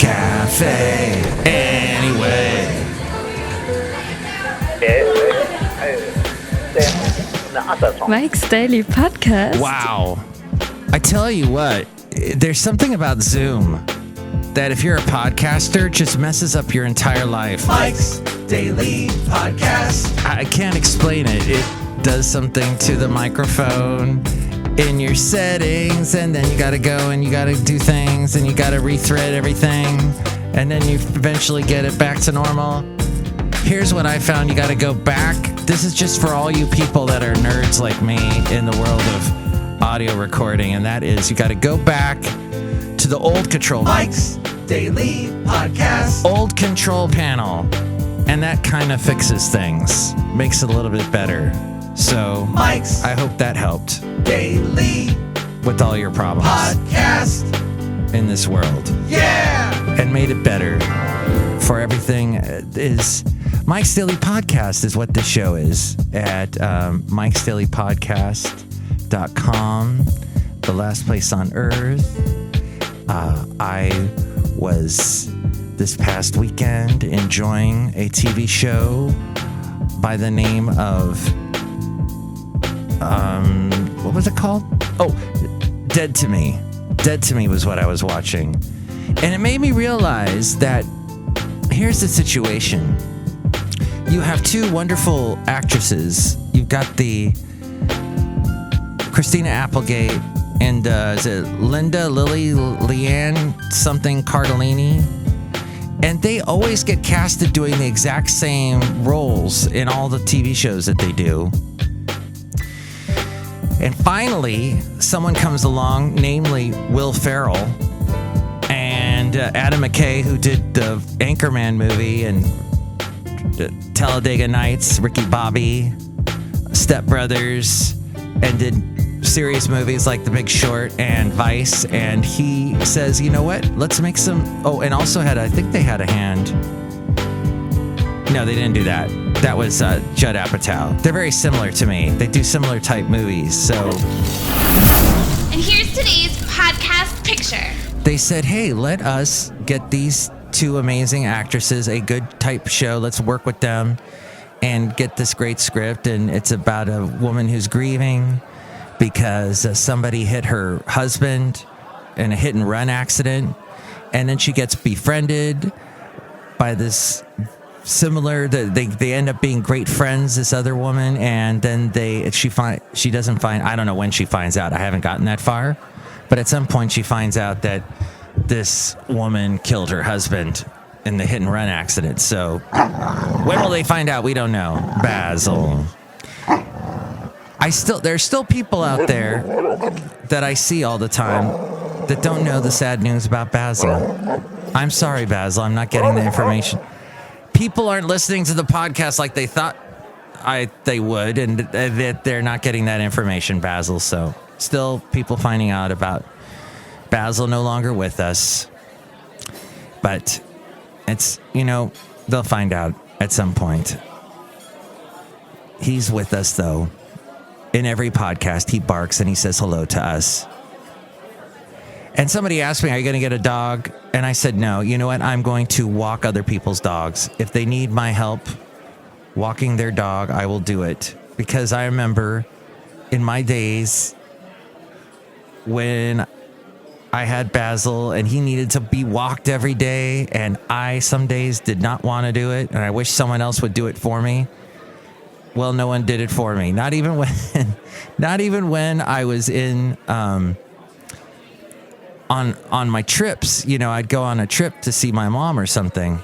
cafe anyway. Mike's Daily Podcast. Wow. I tell you what, there's something about Zoom that if you're a podcaster, just messes up your entire life. Mike's Daily Podcast. I can't explain it. It does something to the microphone in your settings, and then you gotta go and you gotta do things, and you gotta rethread everything, and then you eventually get it back to normal. Here's what I found. You gotta go back. This is just for all you people that are nerds like me in the world of audio recording, and that is you gotta go back to the old control. Mike's Daily Podcast. Old control panel. And that kind of fixes things. Makes it a little bit better. So, Mike's I hope that helped Daily with all your problems Podcast. in this world. Yeah! And made it better for everything. Is Mike's Daily Podcast is what this show is at mikesdailypodcast.com, the last place on earth. I was this past weekend enjoying a TV show by the name of what was it called? Oh, Dead to Me. Dead to Me was what I was watching. And it made me realize that here's the situation. You have two wonderful actresses. You've got the Christina Applegate and is it Linda Lily Leanne something Cardellini? And they always get casted doing the exact same roles in all the TV shows that they do. And finally, someone comes along, namely Will Ferrell and Adam McKay, who did the Anchorman movie and Talladega Nights, Ricky Bobby, Step Brothers, and did serious movies like The Big Short and Vice. And he says, you know what, let's make some. Oh, and also I think they had a hand. No, they didn't do that. That was Judd Apatow. They're very similar to me. They do similar type movies. So. And here's today's podcast picture. They said, hey, let us get these two amazing actresses a good type show. Let's work with them and get this great script. And it's about a woman who's grieving because somebody hit her husband in a hit and run accident. And then she gets befriended by this similar, they end up being great friends, this other woman. And then she doesn't find, I don't know when she finds out. I haven't gotten that far. But at some point she finds out that this woman killed her husband in the hit and run accident. So when will they find out? We don't know. Basil. There's still people out there that I see all the time that don't know the sad news about Basil. I'm sorry, Basil. I'm not getting the information. People aren't listening to the podcast like they thought they would, and that they're not getting that information, Basil. So still people finding out about Basil no longer with us. But it's, they'll find out at some point. He's with us, though. In every podcast, he barks and he says hello to us. And somebody asked me, are you going to get a dog? And I said, no. You know what? I'm going to walk other people's dogs. If they need my help walking their dog, I will do it. Because I remember in my days when I had Basil and he needed to be walked every day, and I some days did not want to do it, and I wish someone else would do it for me. Well, no one did it for me. Not even when I was in on my trips. I'd go on a trip to see my mom or something,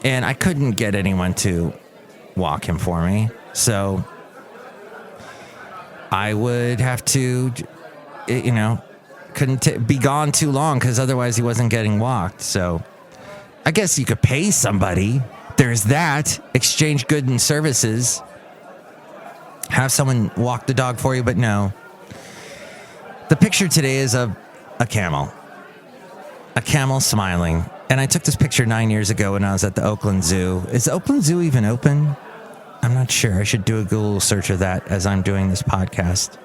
and I couldn't get anyone to walk him for me. So I would have to, couldn't be gone too long because otherwise he wasn't getting walked. So I guess you could pay somebody. There's that. Exchange goods and services. Have someone walk the dog for you, but no. The picture today is a camel. A camel smiling. And I took this picture 9 years ago when I was at the Oakland Zoo. Is the Oakland Zoo even open? I'm not sure. I should do a Google search of that as I'm doing this podcast.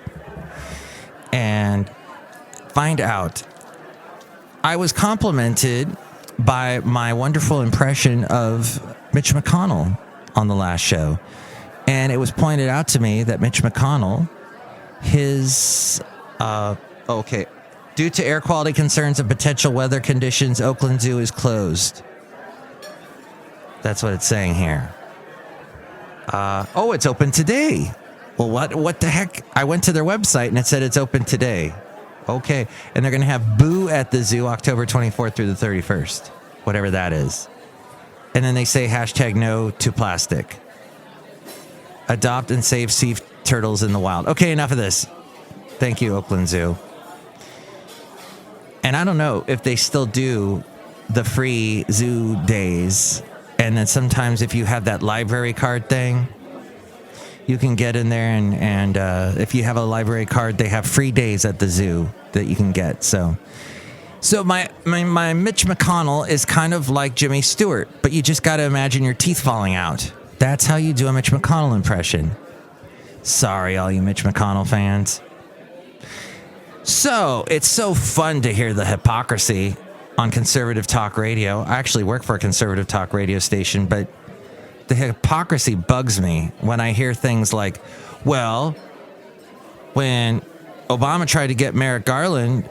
And find out I was complimented by my wonderful impression of Mitch McConnell on the last show. And it was pointed out to me that Mitch McConnell, due to air quality concerns and potential weather conditions, Oakland Zoo is closed. That's what it's saying here. It's open today. Well, what the heck? I went to their website and it said it's open today. Okay. And they're going to have Boo at the zoo October 24th through the 31st, whatever that is. And then they say hashtag no to plastic. Adopt and save sea turtles in the wild. Okay, enough of this. Thank you, Oakland Zoo. And I don't know if they still do the free zoo days. And then sometimes if you have that library card thing, you can get in there and if you have a library card, they have free days at the zoo that you can get. So my Mitch McConnell is kind of like Jimmy Stewart, but you just got to imagine your teeth falling out. That's how you do a Mitch McConnell impression. Sorry, all you Mitch McConnell fans. So it's so fun to hear the hypocrisy on conservative talk radio. I actually work for a conservative talk radio station, but the hypocrisy bugs me when I hear things like, well, when Obama tried to get Merrick Garland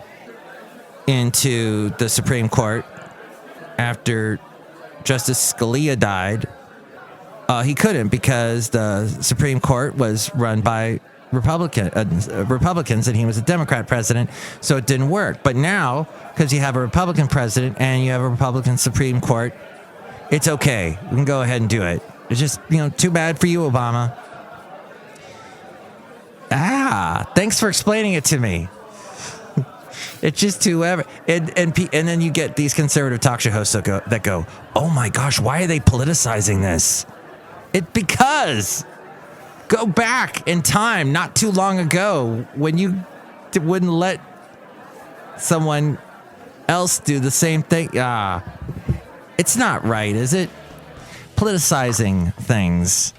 into the Supreme Court after Justice Scalia died, he couldn't because the Supreme Court was run by Republicans and he was a Democrat president, so it didn't work. But now, because you have a Republican president and you have a Republican Supreme Court, it's okay. We can go ahead and do it. It's just, too bad for you, Obama. Thanks for explaining it to me. It's just whoever. And then you get these conservative talk show hosts that go, oh my gosh, why are they politicizing this? Because go back in time not too long ago when you wouldn't let someone else do the same thing. It's not right, is it? Politicizing things.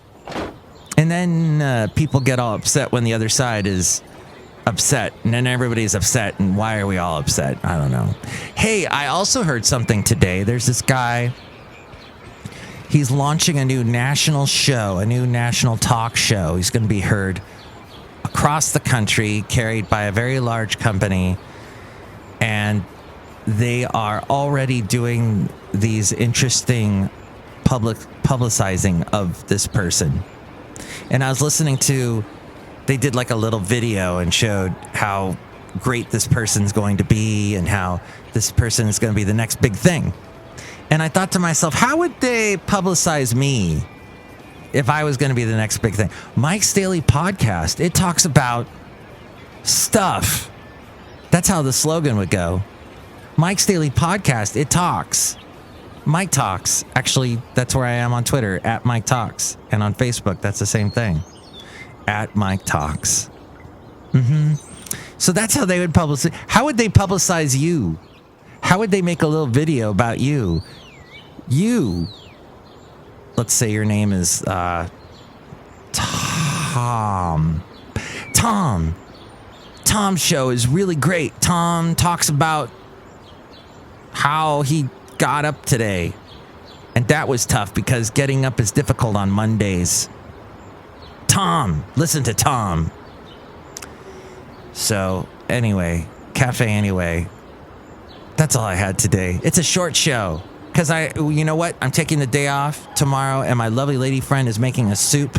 And then people get all upset when the other side is upset. And then everybody's upset. And why are we all upset? I don't know. Hey, I also heard something today. There's this guy. He's launching a new national show, a new national talk show. He's going to be heard across the country, carried by a very large company. And they are already doing these interesting publicizing of this person. And I was listening to, they did like a little video and showed how great this person's going to be and how this person is going to be the next big thing. And I thought to myself, how would they publicize me if I was going to be the next big thing? Mike's Daily Podcast, it talks about stuff. That's how the slogan would go. Mike's Daily Podcast, it talks. Mike Talks. Actually, that's where I am on Twitter, at Mike Talks. And on Facebook, that's the same thing. At Mike Talks. So that's how they would publicize. How would they publicize you? How would they make a little video about you? Let's say your name is Tom. Tom's show is really great. Tom talks about how he got up today. And that was tough because getting up is difficult on Mondays. Tom, listen to Tom. So anyway, Cafe Anyway. That's all I had today. It's a short show because you know what? I'm taking the day off tomorrow and my lovely lady friend is making a soup.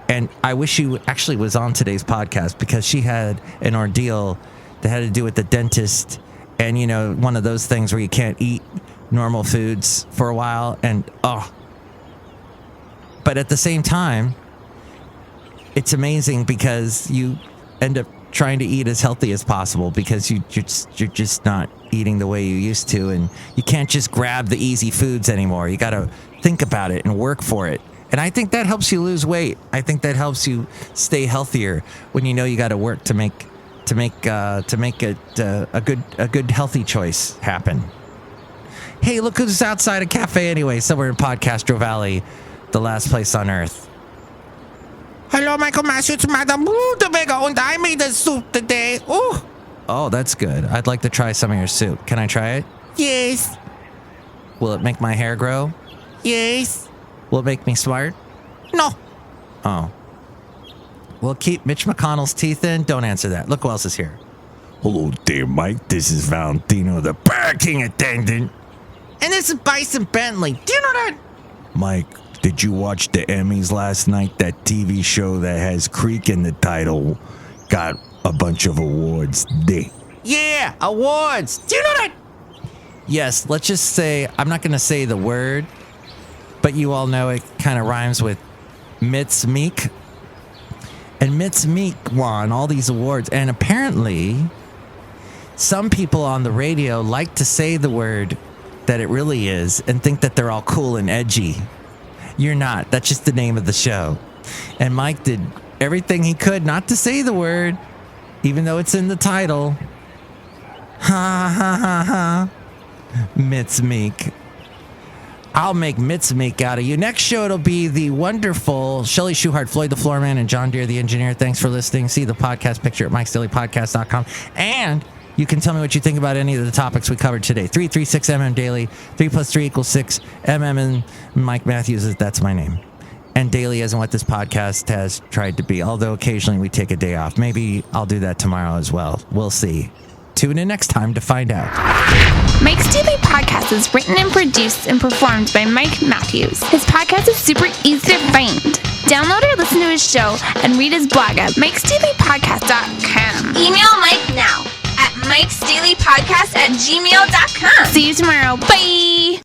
And I wish she actually was on today's podcast because she had an ordeal that had to do with the dentist and, one of those things where you can't eat normal foods for a while. And, but at the same time, it's amazing because you end up trying to eat as healthy as possible because you're just not eating the way you used to, and you can't just grab the easy foods anymore. You got to think about it and work for it. And I think that helps you lose weight. I think that helps you stay healthier when you got to work to make it a good healthy choice happen. Hey, look who's outside a Cafe Anyway, somewhere in Podcastro Valley, the last place on earth. Hello, Michael Matthews, Madame Rootabega, and I made a soup today. Oh, Oh, that's good. I'd like to try some of your soup. Can I try it? Yes. Will it make my hair grow? Yes. Will it make me smart? No. Oh. Will it keep Mitch McConnell's teeth in? Don't answer that. Look who else is here. Hello there, Mike. This is Valentino, the parking attendant. And this is Bison Bentley. Do you know that? Mike, did you watch the Emmys last night? That TV show that has Creek in the title got a bunch of awards. Yeah, awards. Do you know that? Yes, let's just say, I'm not going to say the word, but you all know it kind of rhymes with Mitz Meek. And Mitz Meek won all these awards. And apparently, some people on the radio like to say the word that it really is and think that they're all cool and edgy. You're not. That's just the name of the show. And Mike did everything he could not to say the word, even though it's in the title. Ha ha ha ha. Mitz Meek. I'll make Mitz Meek out of you. Next show, it'll be the wonderful Chely Shoehart, Floyd the Floorman, and John Deere the engineer. Thanks for listening. See the podcast picture at mikesdailypodcast.com. And you can tell me what you think about any of the topics we covered today. 336MM Daily. 3 + 3 = 6. MM and Mike Matthews, that's my name. And daily isn't what this podcast has tried to be, although occasionally we take a day off. Maybe I'll do that tomorrow as well. We'll see. Tune in next time to find out. Mike's Daily Podcast is written and produced and performed by Mike Matthews. His podcast is super easy to find. Download or listen to his show and read his blog at mikesdailypodcast.com. Email Mike now at mikesdailypodcast@gmail.com. See you tomorrow. Bye!